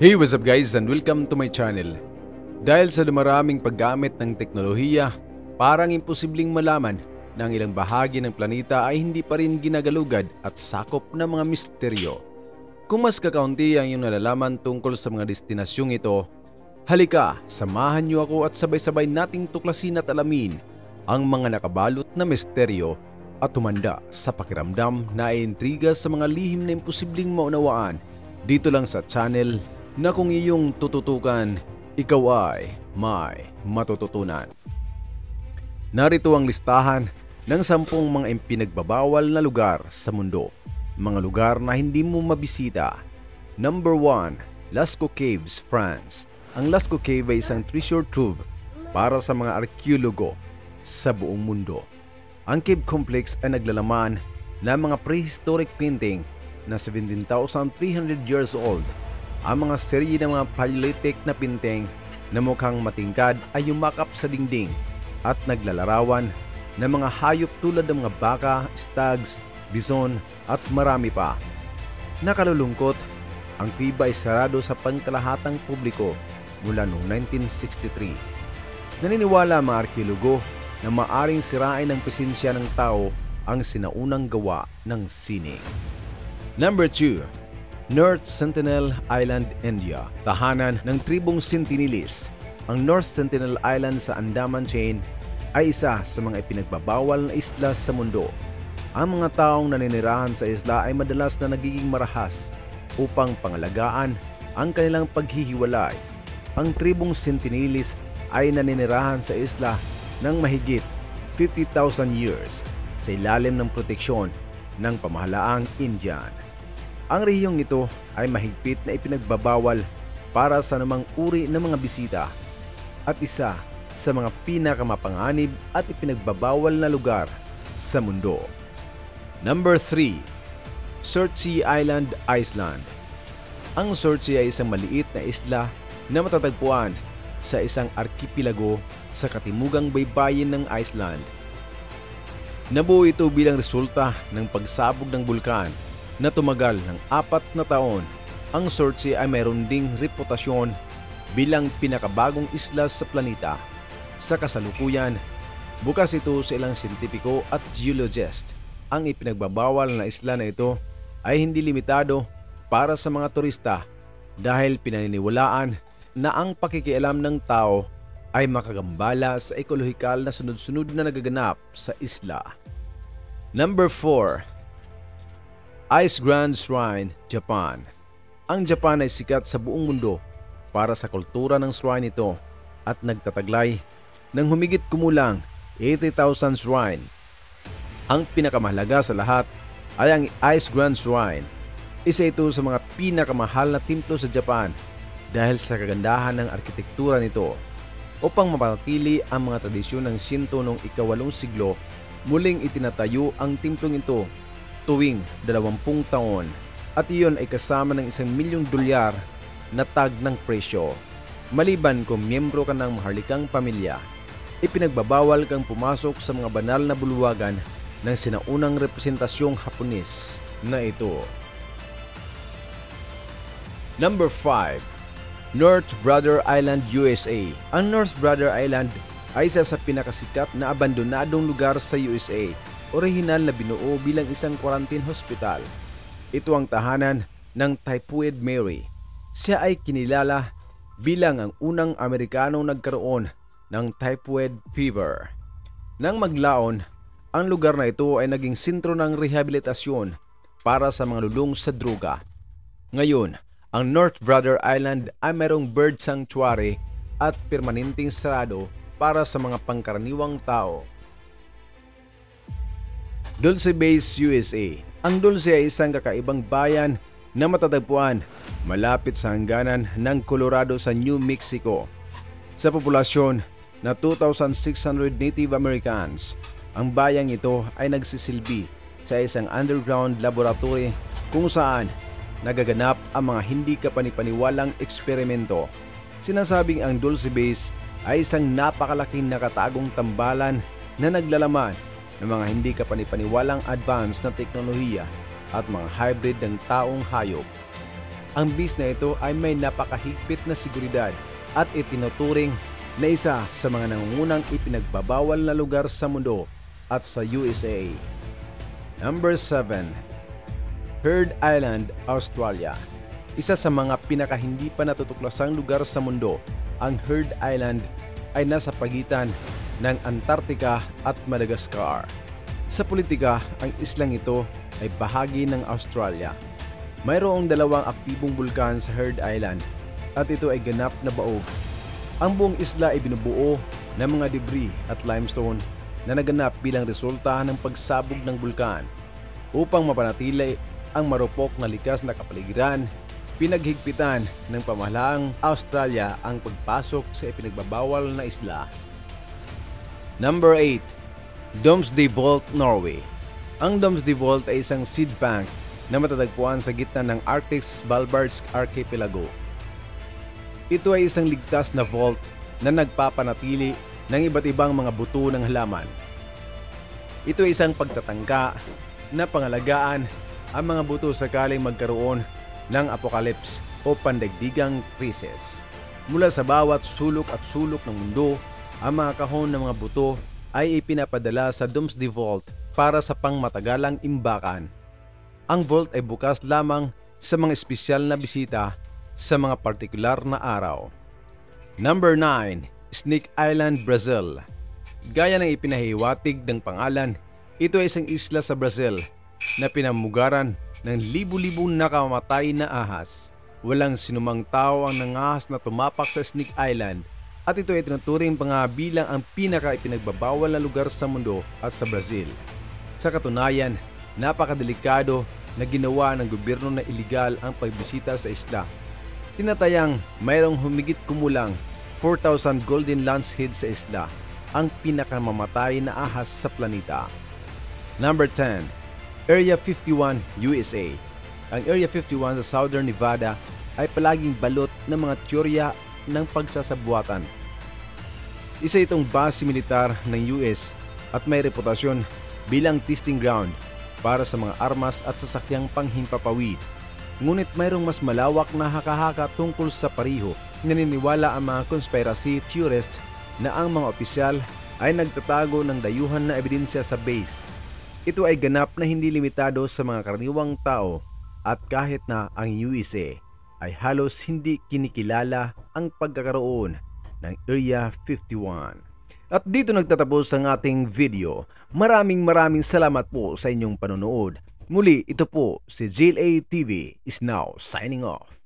Hey, what's up guys and welcome to my channel. Dahil sa dumaraming paggamit ng teknolohiya, parang imposibleng malaman na ang ilang bahagi ng planeta ay hindi pa rin ginagalugad at sakop ng mga misteryo. Kung mas kakaunti ang iyong nalalaman tungkol sa mga destinasyong ito, halika, samahan niyo ako at sabay-sabay nating tuklasin at alamin ang mga nakabalot na misteryo at humanda sa pakiramdam na intriga sa mga lihim na imposibleng maunawaan dito lang sa channel na kung iyong tututukan, ikaw ay may matututunan. Narito ang listahan ng 10 mga ipinagbabawal na lugar sa mundo. Mga lugar na hindi mo mabisita. Number 1. Lascaux Caves, France. Ang Lascaux Cave ay isang treasure trove para sa mga arkeologo sa buong mundo. Ang cave complex ay naglalaman ng mga prehistoric painting na 17,300 years old. Ang mga serye ng mga Paleolithic na painting na mukhang matingkad ay yumakap sa dingding at naglalarawan ng mga hayop tulad ng mga baka, stags, bison at marami pa. Nakalulungkot, ang cave ay sarado sa pangkalahatang publiko mula noong 1963. Naniniwala ang mga arkeologo na maaring sirain ng presensya ng tao ang sinaunang gawa ng sining. Number 2. North Sentinel Island, India. Tahanan ng tribong Sentinilis. Ang North Sentinel Island sa Andaman Chain ay isa sa mga ipinagbabawal na isla sa mundo. Ang mga taong naninirahan sa isla ay madalas na nagiging marahas upang pangalagaan ang kanilang paghihiwalay. Ang tribong Sentinilis ay naninirahan sa isla ng mahigit 50,000 years sa ilalim ng proteksyon ng pamahalaang Indian. Ang rehiyong ito ay mahigpit na ipinagbabawal para sa anumang uri ng mga bisita at isa sa mga pinakamapanganib at ipinagbabawal na lugar sa mundo. Number 3. Surtsey Island, Iceland. Ang Surtsey ay isang maliit na isla na matatagpuan sa isang arkipelago sa katimugang baybayin ng Iceland. Nabuo ito bilang resulta ng pagsabog ng bulkan na tumagal ng 4 na taon. Ang Surtsey ay mayroon ding reputasyon bilang pinakabagong isla sa planeta. Sa kasalukuyan, bukas ito sa ilang siyentipiko at geologist. Ang ipinagbabawal na isla na ito ay hindi limitado para sa mga turista dahil pinaniniwalaan na ang pakikialam ng tao ay makagambala sa ekolohikal na sunod-sunod na nagaganap sa isla. Number 4. Ice Grand Shrine, Japan. Ang Japan ay sikat sa buong mundo para sa kultura ng shrine ito at nagtataglay ng humigit kumulang 80,000 shrine. Ang pinakamahalaga sa lahat ay ang Ice Grand Shrine. Isa ito sa mga pinakamahal na templo sa Japan dahil sa kagandahan ng arkitektura nito. Upang mapanatili ang mga tradisyon ng Shinto noong ika-8 siglo, muling itinatayo ang templong ito tuwing 20 taon at iyon ay kasama ng $1 milyong na tag ng presyo. Maliban kung miyembro ka ng maharlikang pamilya, ipinagbabawal kang pumasok sa mga banal na bulwagan ng sinaunang representasyong Hapones na ito. Number 5. North Brother Island, USA. Ang North Brother Island ay isa sa pinakasikat na abandonadong lugar sa USA. Orihinal na binuo bilang isang quarantine hospital. Ito ang tahanan ng Typhoid Mary. Siya ay kinilala bilang ang unang Amerikanong nagkaroon ng typhoid fever. Nang maglaon, ang lugar na ito ay naging sentro ng rehabilitasyon para sa mga lulong sa droga. Ngayon, ang North Brother Island ay mayroong bird sanctuary at permanenteng sarado para sa mga pangkaraniwang tao. Dulce Base, USA. Ang Dulce ay isang kakaibang bayan na matatagpuan malapit sa hangganan ng Colorado sa New Mexico. Sa populasyon na 2,600 Native Americans, ang bayang ito ay nagsisilbi sa isang underground laboratory kung saan nagaganap ang mga hindi kapanipaniwalang eksperimento. Sinasabing ang Dulce Base ay isang napakalaking nakatagong tambalan na naglalaman ng mga hindi kapanipaniwalang advanced na teknolohiya at mga hybrid ng taong hayop. Ang base na ito ay may napakahigpit na seguridad at itinuturing na isa sa mga nangungunang ipinagbabawal na lugar sa mundo at sa USA. Number 7. Heard Island, Australia. Isa sa mga pinakahindi pa natutuklasang lugar sa mundo, ang Heard Island ay nasa pagitan ng Antarctica at Madagascar. Sa politika, ang islang ito ay bahagi ng Australia. Mayroong dalawang aktibong bulkan sa Heard Island at ito ay ganap na baog. Ang buong isla ay binubuo ng mga debris at limestone na naganap bilang resulta ng pagsabog ng bulkan. Upang mapanatili ang marupok na likas na kapaligiran, pinaghigpitan ng pamahalaang Australia ang pagpasok sa ipinagbabawal na isla. Number 8. Domsday Vault, Norway. Ang Domsday Vault ay isang seed bank na matatagpuan sa gitna ng Arctic Svalbard Archipelago. Ito ay isang ligtas na vault na nagpapanatili ng iba't ibang mga buto ng halaman. Ito ay isang pagtatangka na pangalagaan ang mga buto sakaling magkaroon ng apocalypse o pandaigdigang krisis. Mula sa bawat sulok at sulok ng mundo, ang mga kahon ng mga buto ay ipinapadala sa Domsday Vault para sa pangmatagalang imbakan. Ang vault ay bukas lamang sa mga espesyal na bisita sa mga partikular na araw. Number 9. Snake Island, Brazil. Gaya ng ipinahiwatig ng pangalan, ito ay isang isla sa Brazil na pinamugaran ng libu-libong nakamatay na ahas. Walang sinumang tao ang nangahas na tumapak sa Snake Island at ito ay tinuturing pa nga bilang ang pinaka-ipinagbabawal na lugar sa mundo at sa Brazil. Sa katunayan, napakadelikado na ginawa ng gobyerno na iligal ang pagbisita sa isla. Tinatayang mayroong humigit kumulang 4,000 golden lancehead sa isla, ang pinakamamatay na ahas sa planeta. Number 10. Area 51, USA. Ang Area 51 sa Southern Nevada ay palaging balot ng mga teorya ng pagsasabuatan. Isa itong base militar ng US at may reputasyon bilang testing ground para sa mga armas at sasakyang panghimpapawid. Ngunit mayroong mas malawak na haka-haka tungkol sa pariho. Naniniwala ang mga conspiracy theorists na ang mga opisyal ay nagtatago ng dayuhan na ebidensya sa base. Ito ay ganap na hindi limitado sa mga karaniwang tao at kahit na ang USA ay halos hindi kinikilala ang pagkakaroon ng Area 51. At dito nagtatapos ang ating video. Maraming salamat po sa inyong panonood. Muli, ito po si JLA TV is now signing off.